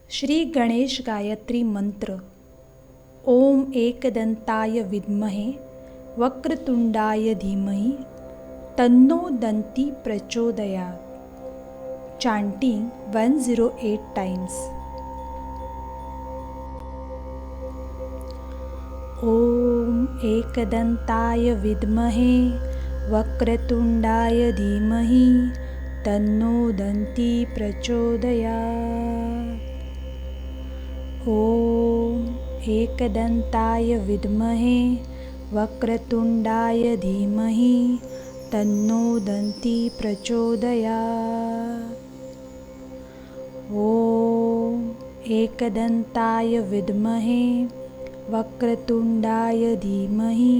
श्री गणेश गायत्री मंत्र। ओम एकदंताय विद्महे वक्रतुंडाय धीमहि तन्नो दन्ति प्रचोदयात्। Chanting 108 times. ओम एकदंताय विद्महे वक्रतुंडाय धीमहि तन्नो दन्ति प्रचोदयात्। ओम एकदंताय विद्महे वक्रतुंडाय धीमहि तन्नो दन्ति प्रचोदयात्। ओम एकदंताय विद्महे वक्रतुंडाय धीमहि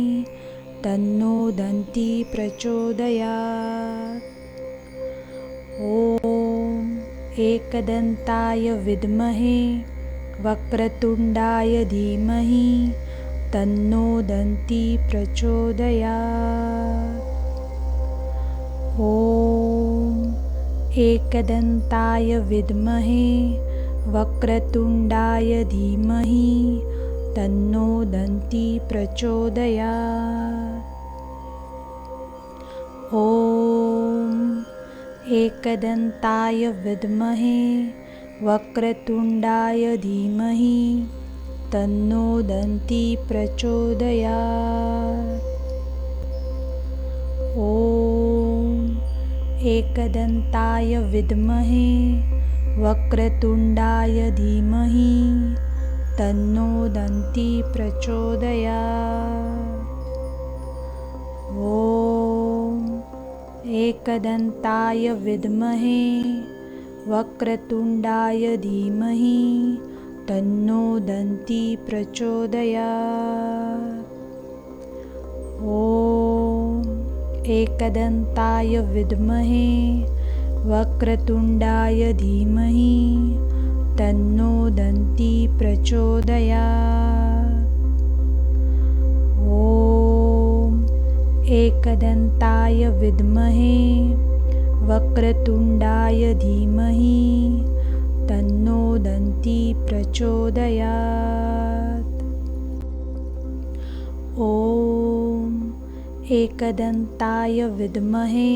तन्नो दन्ति प्रचोदयात्। ओम एकदंताय विद्महे वक्रतुंडाय धीमहि तन्नो दन्ति प्रचोदयात्। ओम एकदंताय विद्महे वक्रतुंडाय धीमहि तन्नो दन्ति प्रचोदयात्। ओम एकदंताय विद्महे वक्रतुंडाय धीमहि तन्नो दन्ति प्रचोदयात्। ओम एकदंताय विद्महे वक्रतुंडाय धीमहि तन्नो दन्ति प्रचोदयात्। ओम एकदंताय विद्महे वक्रतुंडाय धीमहि तन्नो दन्ति प्रचोदयात्। ओम एकदंताय विद्महे वक्रतुंडाय धीमहि तन्नो दन्ति प्रचोदयात्। ओम एकदंताय विद्महे वक्रतुंडाय धीमहि तन्नो दन्ति प्रचोदयात्। ओम एकदंताय विद्महे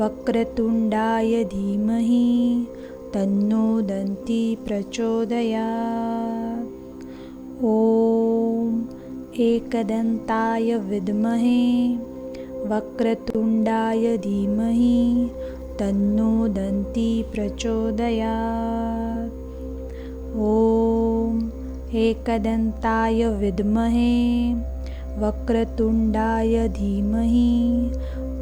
वक्रतुंडाय धीमहि तन्नो दन्ति प्रचोदयात्। ओम एकदंताय विद्महे वक्रतुंडाय धीमहि तन्नो दन्ति प्रचोदयात्। ओम एकदंताय विद्महे वक्रतुंडाय धीमहि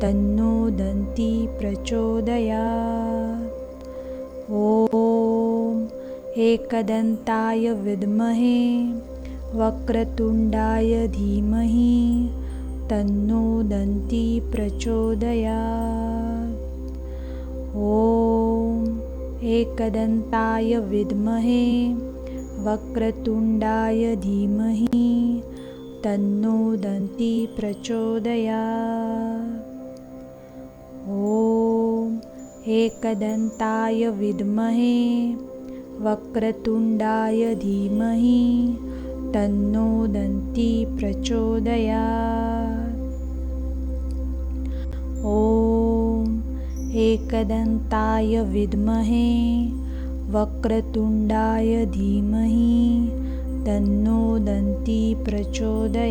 तन्नो दन्ति प्रचोदयात्। ओम एकदंताय विद्महे वक्रतुंडाय धीमहि तन्नो दन्ति प्रचोदयात्। ओम एकदंताय विद्महे वक्रतुंडाय धीमहि तन्नो दन्ति प्रचोदयात्। ओम एकदंताय विद्महे वक्रतुंडाय धीमहि तन्नो दन्ति प्रचोदयात्। ओम एकदंताय विद्महे वक्रतुंडाय धीमहि तन्नो दन्ति प्रचोदयात्।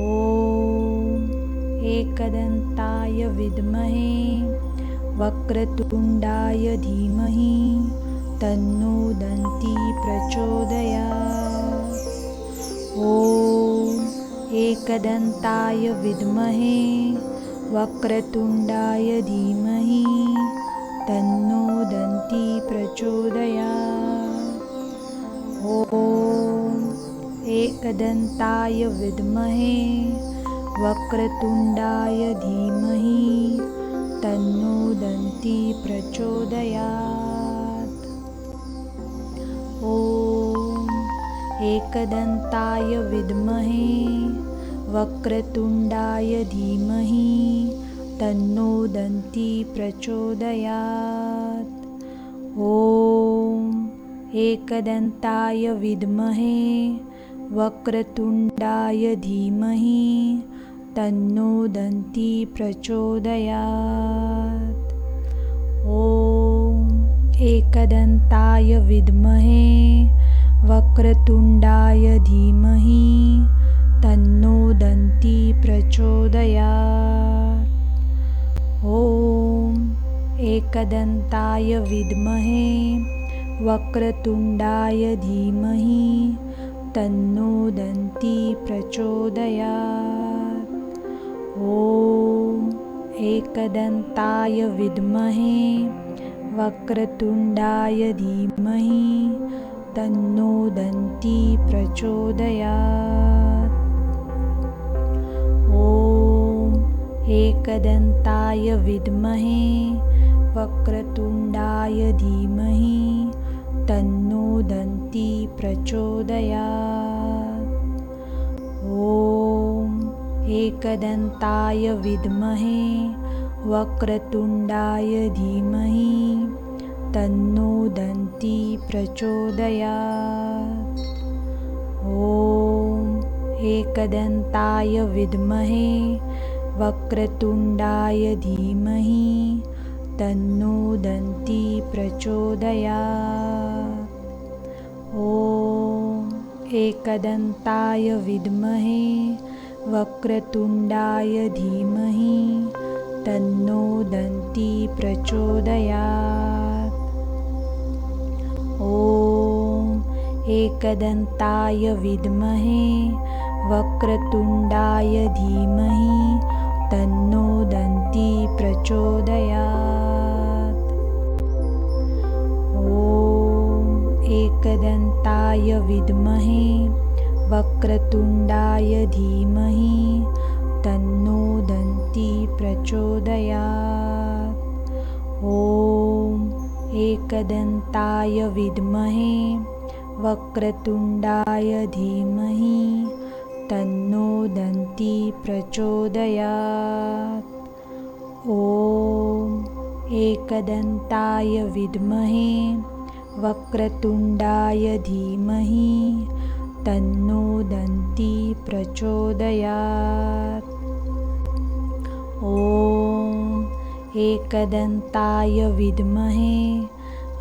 ओम एकदंताय विद्महे वक्रतुंडाय धीमहि तन्नो दन्ति प्रचोदयात्। ओम एकदंताय विद्महे वक्रतुंडाय धीमहि तन्नो दन्ति प्रचोदयात्। ओम एकदंताय विद्महे वक्रतुंडाय धीमहि तन्नो दन्ति प्रचोदयात्। ओम एकदंताय विद्महे वक्रतुंडाय धीमहि तन्नो दन्ति प्रचोदयात्। ॐ एकदन्ताय विद्महे वक्रतुण्डाय धीमहि तन्नो दन्ती प्रचोदयात्। ॐ एकदन्ताय विद्महे वक्रतुण्डाय धीमहि तन्नो दन्ती प्रचोदयात्। ॐ एकदन्ताय विद्महे वक्रतुण्डाय धीमहि तन्नो दन्ती प्रचोदयात्। ॐ एकदन्ताय विद्महे वक्रतुण्डाय धीमहि तन्नो दन्ती प्रचोदयात्। ॐ एकदन्ताय विद्महे वक्रतुण्डाय धीमहि तन्नो दन्ती प्रचोदयात्। ॐ एकदन्ताय विद्महे वक्रतुण्डाय धीमहि तन्नो दन्ती प्रचोदयात्। ॐ एकदन्ताय विद्महे वक्रतुण्डाय धीमहि तन्नो दन्ती प्रचोदयात्। ॐ एकदन्ताय विद्महे वक्रतुण्डाय धीमहि तन्नो दन्ती प्रचोदयात्। ॐ एकदन्ताय विद्महे वक्रतुण्डाय धीमहि तन्नो दन्ती प्रचोदयात्। ॐ एकदन्ताय विद्महे वक्रतुण्डाय धीमहि तन्नो दन्ती प्रचोदयात्। ॐ एकदन्ताय विद्महे वक्रतुण्डाय धीमहि तन्नो दन्ती प्रचोदयात्। ॐ एकदन्ताय विद्महे वक्रतुण्डाय धीमहि तन्नो दन्ती प्रचोदयात्। ॐ एकदन्ताय विद्महे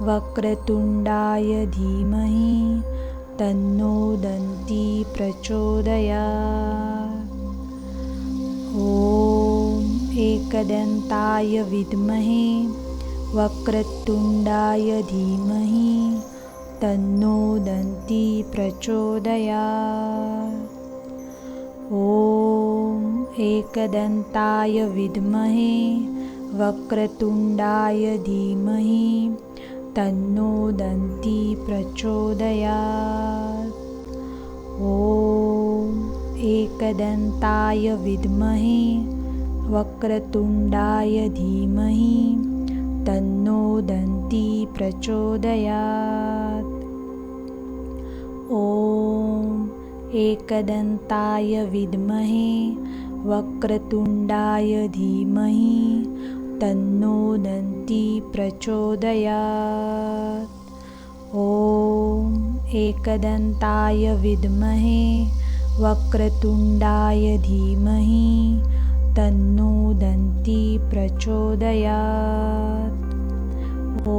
वक्रतुण्डाय धीमहि तन्नो दन्ती प्रचोदयात्। ॐ एकदन्ताय विद्महे वक्रतुण्डाय धीमहि तन्नो दन्ती प्रचोदयात्। ॐ एकदन्ताय विद्महे वक्रतुण्डाय धीमहि तन्नो दन्ती प्रचोदयात्। ॐ एकदन्ताय विद्महे वक्रतुण्डाय धीमहि तन्नो दन्ती प्रचोदयात्। ॐ एकदन्ताय विद्महे वक्रतुण्डाय धीमहि तन्नो दन्ती प्रचोदयात्। ॐ एकदन्ताय विद्महे वक्रतुण्डाय धीमहि तन्नो दन्ती प्रचोदयात्। ॐ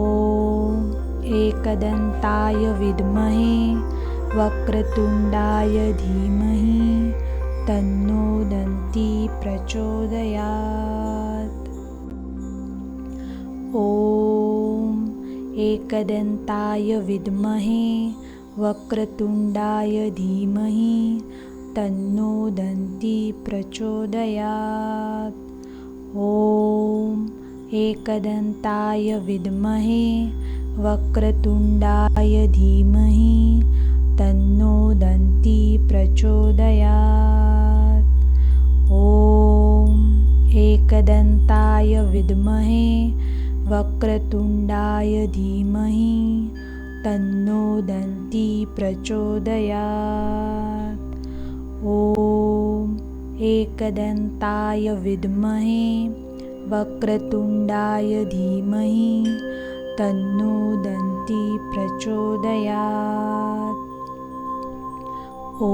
एकदन्ताय विद्महे वक्रतुण्डाय धीमहि तन्नो दन्ती प्रचोदयात्। ॐ एकदन्ताय विद्महे वक्रतुण्डाय धीमहि तन्नो दन्ती प्रचोदयात्। ॐ एकदन्ताय विद्महे वक्रतुण्डाय धीमहि तन्नो दन्ती प्रचोदयात्। ॐ एकदन्ताय विद्महे वक्रतुण्डाय धीमहि तन्नो दन्ती प्रचोदयात्। ॐ एकदन्ताय विद्महे वक्रतुण्डाय धीमहि तन्नो दन्ती प्रचोदयात्। ॐ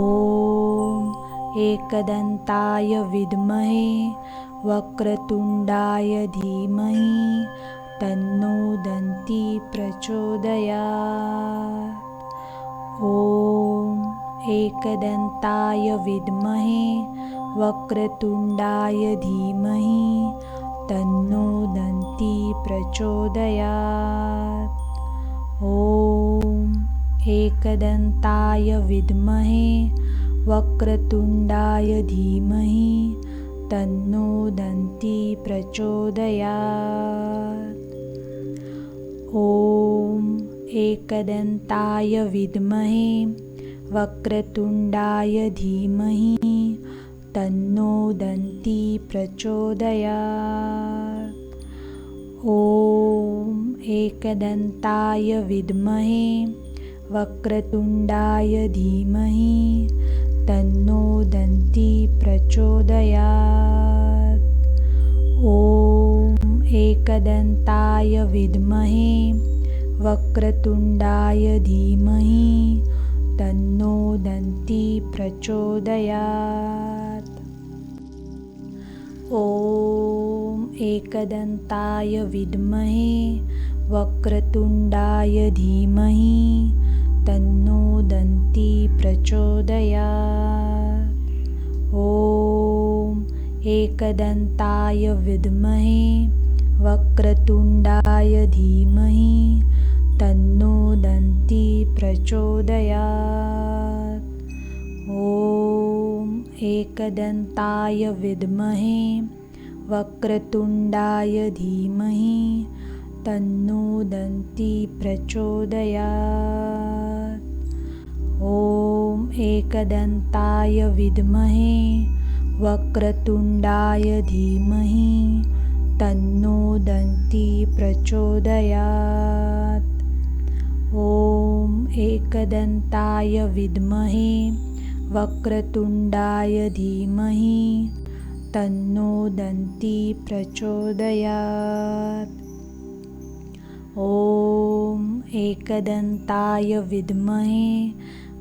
एकदन्ताय विद्महे वक्रतुण्डाय धीमहि तन्नो दन्ती प्रचोदयात्। ॐ एकदन्ताय विद्महे वक्रतुण्डाय धीमहि तन्नो दन्ती प्रचोदयात्। ॐ एकदन्ताय विद्महे वक्रतुण्डाय धीमहि तन्नो दन्ती प्रचोदयात्। ॐ एकदन्ताय विद्महे वक्रतुण्डाय धीमहि तन्नो दन्ती प्रचोदयात्। ॐ एकदन्ताय विद्महे वक्रतुण्डाय धीमहि तन्नो दन्ती प्रचोदयात्। ॐ एकदन्ताय विद्महे वक्रतुण्डाय धीमहि तन्नो दन्ती प्रचोदयात्। ॐ एकदन्ताय विद्महे वक्रतुण्डाय धीमहि तन्नो दन्ती प्रचोदयात्। ॐ एकदन्ताय विद्महे वक्रतुण्डाय धीमहि तन्नो दन्ती प्रचोदयात्। ॐ एकदन्ताय विद्महे वक्रतुण्डाय धीमहि तन्नो दन्ती प्रचोदयात्। ॐ एकदन्ताय विद्महे वक्रतुण्डाय धीमहि तन्नो दन्ती प्रचोदयात्। ॐ एकदन्ताय विद्महे वक्रतुण्डाय धीमहि तन्नो दन्ती प्रचोदयात्। ॐ एकदन्ताय विद्महे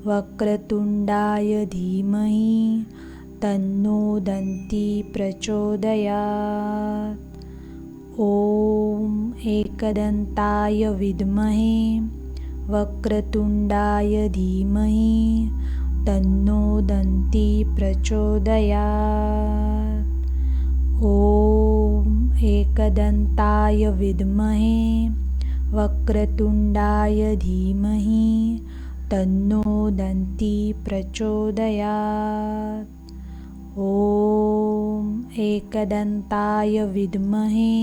वक्रतुण्डाय धीमहि तन्नो दन्ती प्रचोदयात्। ॐ एकदन्ताय विद्महे वक्रतुण्डाय धीमहि तन्नो दन्ती प्रचोदयात्। ॐ एकदन्ताय विद्महे वक्रतुण्डाय धीमहि तन्नो दन्ती प्रचोदयात्। ॐ एकदन्ताय विद्महे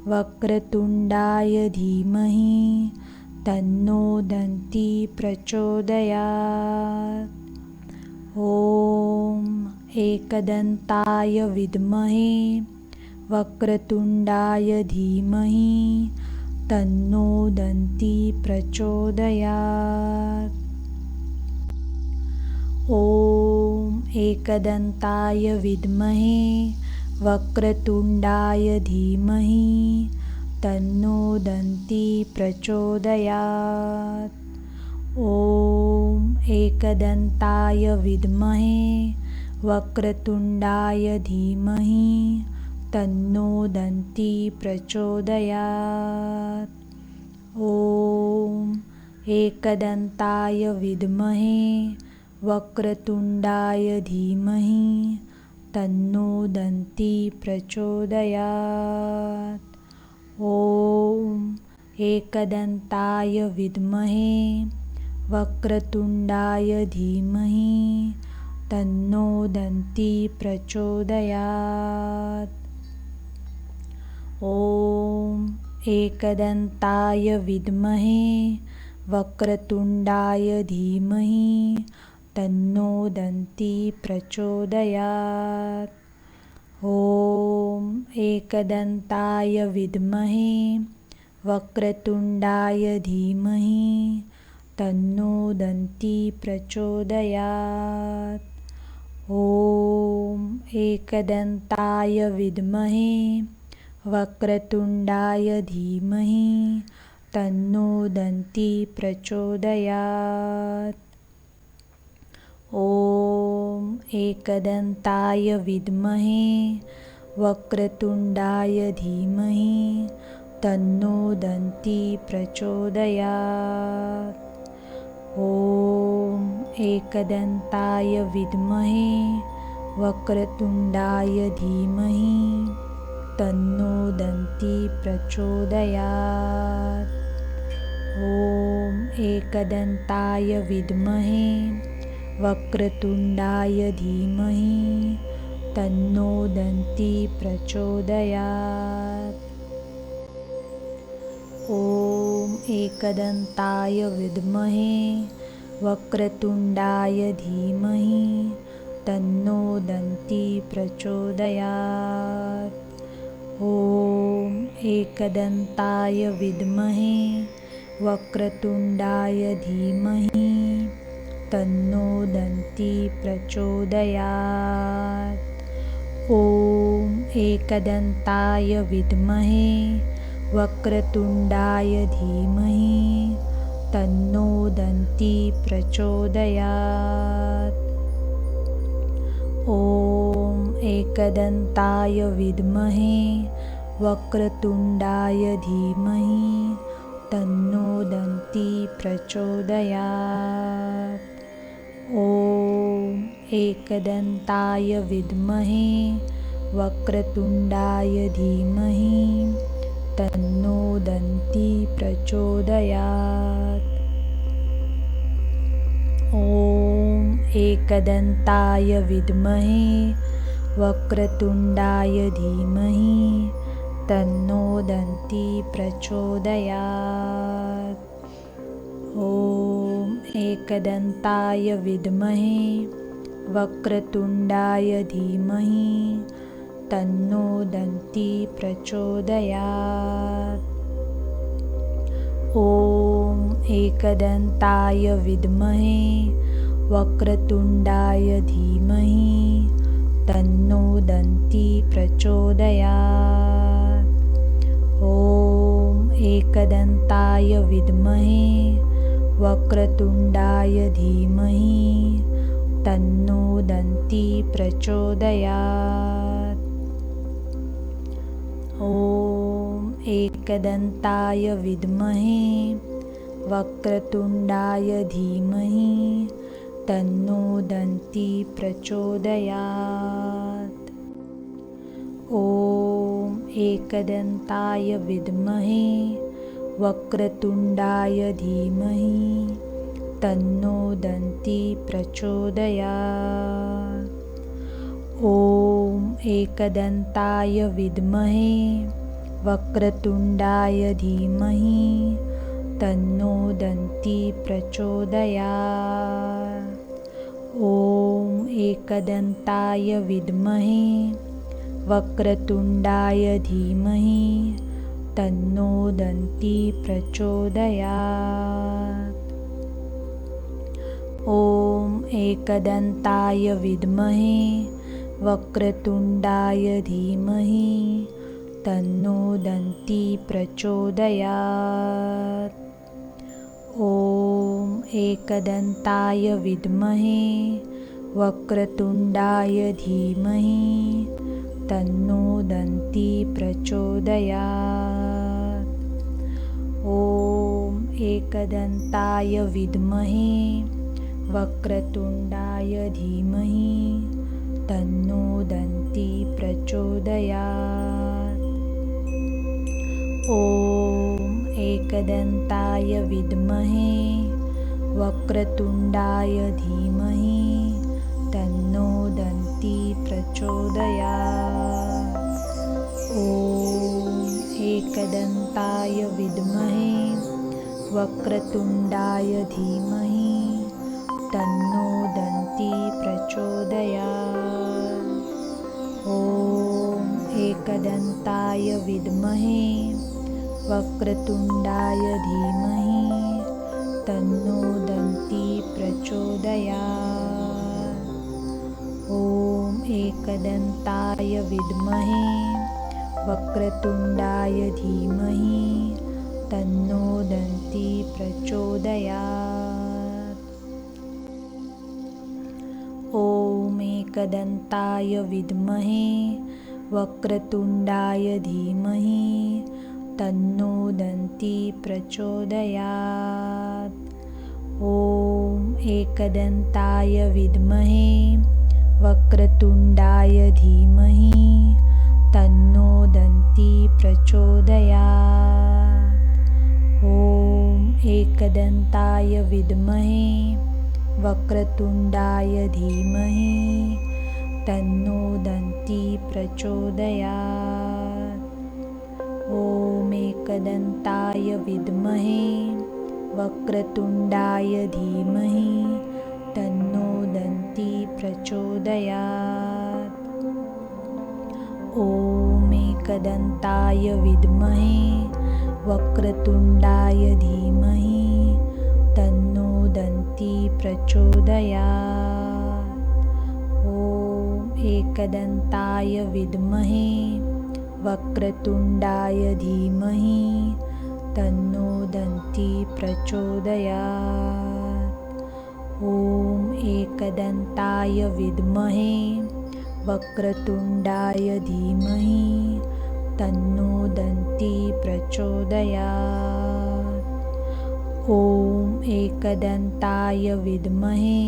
वक्रतुण्डाय धीमहि तन्नो दन्ती प्रचोदयात्। ॐ एकदन्ताय विद्महे वक्रतुण्डाय धीमहि तन्नो दन्ती प्रचोदयात्। ॐ एकदन्ताय विद्महे वक्रतुण्डाय धीमहि तन्नो दन्ती प्रचोदयात्। ॐ एकदन्ताय विद्महे वक्रतुण्डाय धीमहि तन्नो दन्ती प्रचोदयात्। ॐ एकदन्ताय विद्महे वक्रतुण्डाय धीमहि तन्नो दन्ती प्रचोदयात्। ॐ एकदन्ताय विद्महे वक्रतुण्डाय धीमहि तन्नो दन्ती प्रचोदयात्। ॐ एकदन्ताय विद्महे वक्रतुण्डाय धीमहि तन्नो दन्ती प्रचोदयात्। ॐ एकदन्ताय विद्महे वक्रतुण्डाय धीमहि तन्नो दन्ती प्रचोदयात्। ॐ एकदन्ताय विद्महे वक्रतुण्डाय धीमहि तन्नो दन्ती प्रचोदयात्। ॐ एकदन्ताय विद्महे वक्रतुण्डाय धीमहि तन्नो दन्ती प्रचोदयात्। ॐ एकदन्ताय विद्महे वक्रतुण्डाय धीमहि तन्नो दन्ती प्रचोदयात्। ॐ एकदन्ताय विद्महे वक्रतुण्डाय धीमहि तन्नो दन्ती प्रचोदयात्। ॐ एकदन्ताय विद्महे वक्रतुण्डाय धीमहि तन्नो दन्ती प्रचोदयात्। ॐ एकदन्ताय विद्महे वक्रतुण्डाय धीमहि तन्नो दन्ती प्रचोदयात्। ॐ एकदन्ताय विद्महे वक्रतुण्डाय धीमहि तन्नो दन्ती प्रचोदयात्। ॐ एकदन्ताय विद्महे वक्रतुण्डाय धीमहि तन्नो दन्ती प्रचोदयात्। ॐ एकदन्ताय विद्महे वक्रतुण्डाय धीमहि तन्नो दन्ती प्रचोदयात्। ॐ एकदन्ताय विद्महे वक्रतुण्डाय धीमहि तन्नो दन्ती प्रचोदयात्। ॐ एकदन्ताय विद्महे वक्रतुण्डाय धीमहि तन्नो दन्ती प्रचोदयात्। ॐ एकदन्ताय विद्महे वक्रतुण्डाय धीमहि तन्नो दन्ती प्रचोदयात्। ॐ एकदन्ताय विद्महे वक्रतुण्डाय धीमहि तन्नो दन्ती प्रचोदयात्। ॐ एकदन्ताय विद्महे वक्रतुण्डाय धीमहि तन्नो दन्ती प्रचोदयात्। ॐ एकदन्ताय विद्महे वक्रतुण्डाय धीमहि तन्नो दन्ती प्रचोदयात्। ॐ एकदन्ताय विद्महे वक्रतुण्डाय धीमहि तन्नो दन्ती प्रचोदयात्। ॐ एकदन्ताय विद्महे वक्रतुण्डाय धीमहि तन्नो दन्ती प्रचोदयात्। ॐ एकदन्ताय विद्महे वक्रतुण्डाय धीमहि तन्नो दन्ती प्रचोदयात्। ॐ एकदन्ताय विद्महे वक्रतुण्डाय धीमहि तन्नो दन्ती प्रचोदयात्। ॐ एकदन्ताय विद्महे वक्रतुण्डाय धीमहि तन्नो दन्ती प्रचोदयात्। ॐ एकदन्ताय विद्महे वक्रतुण्डाय धीमहि तन्नो दन्ती प्रचोदयात्। ॐ एकदन्ताय विद्महे वक्रतुण्डाय धीमहि तन्नो दन्ती प्रचोदयात्। ॐ एकदन्ताय विद्महे वक्रतुण्डाय धीमहि तन्नो दन्ती प्रचोदयात्। ॐ एकदन्ताय विद्महे वक्रतुण्डाय धीमहि तन्नो प्रचोदयात्। ॐ एकदन्ताय विद्महे वक्रतुण्डाय धीमहि तन्नो दन्ती प्रचोदयात्। ॐ एकदन्ताय विद्महे वक्रतुण्डाय धीमहि तन्नो दन्ती प्रचोदयात्। ॐ एकदन्ताय विद्महे वक्रतुण्डाय धीमहि तन्नो दन्ती प्रचोदयात्। ॐ एकदन्ताय विद्महे वक्रतुण्डाय धीमहि तन्नो दन्ती प्रचोदयात्। ॐ एकदन्ताय विद्महे वक्रतुण्डाय धीमहि तन्नो दन्ती प्रचोदयात्। ॐ एकदन्ताय विद्महे वक्रतुण्डाय धीमहि तन्नो दन्ती प्रचोदयात्। ॐ एकदन्ताय विद्महे वक्रतुण्डाय धीमहि तन्नो दन्ती प्रचोदयात्। ॐ एकदन्ताय विद्महे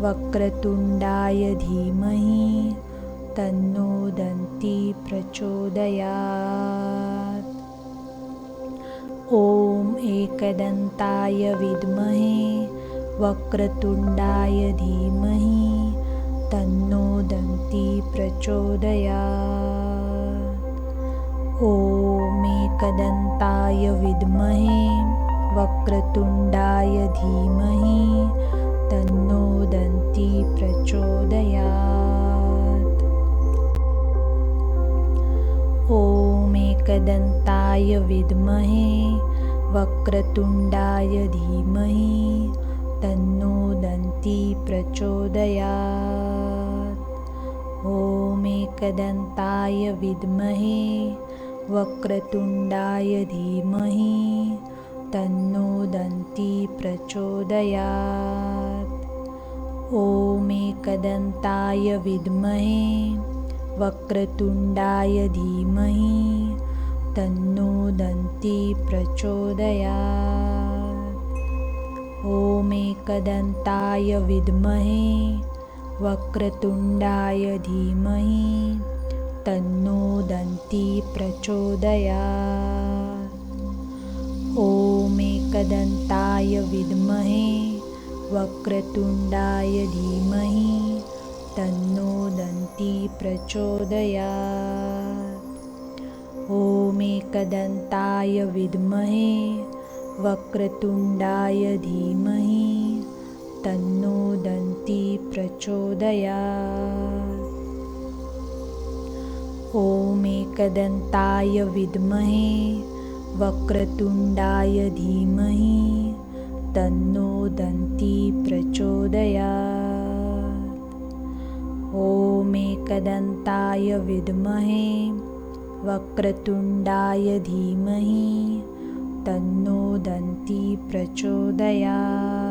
वक्रतुण्डाय धीमहि तन्नो दन्ती प्रचोदयात्। ॐ एकदन्ताय विद्महे वक्रतुण्डाय धीमहि तन्नो दन्ती प्रचोदयात्। ॐ एकदन्ताय विद्महे वक्रतुण्डाय धीमहि तन्नो दन्ती प्रचोदयात्। ॐ एकदन्ताय विद्महे वक्रतुण्डाय धीमहि तन्नो दन्ती प्रचोदयात्। ॐ एकदन्ताय विद्महे वक्रतुण्डाय धीमहि तन्नो दन्ती प्रचोदयात्। ॐ एकदन्ताय विद्महे वक्रतुण्डाय धीमहि तन्नो दन्ती प्रचोदयात्। ॐ एकदन्ताय विद्महे वक्रतुण्डाय धीमहि तन्नो दन्ती प्रचोदयात्। ॐ एकदन्ताय विद्महे वक्रतुण्डाय धीमहि तन्नो दन्ती प्रचोदयात्। ॐ एकदन्ताय विद्महे वक्रतुण्डाय धीमहि तन्नो दन्ती प्रचोदयात्। ॐ एकदन्ताय विद्महे वक्रतुण्डाय धीमहि तन्नो दन्ती प्रचोदयात्। ॐ एकदन्ताय विद्महे वक्रतुण्डाय धीमहि तन्नो दन्ती प्रचोदयात्।